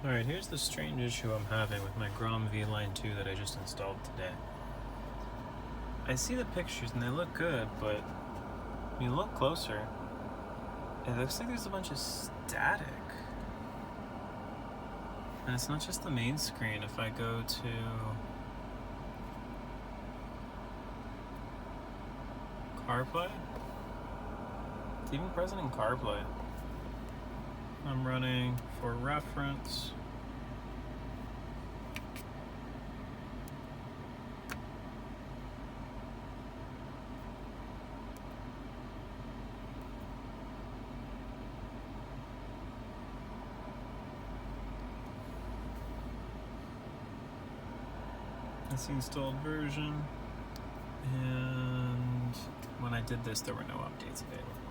Alright, here's the strange issue I'm having with my GROM VLINE2 that I just installed today. I see the pictures and they look good, but when you look closer, it looks like there's a bunch of static. And it's not just the main screen. If I go to CarPlay, it's even present in CarPlay. I'm running for reference. That's the installed version. And when I did this, there were no updates available.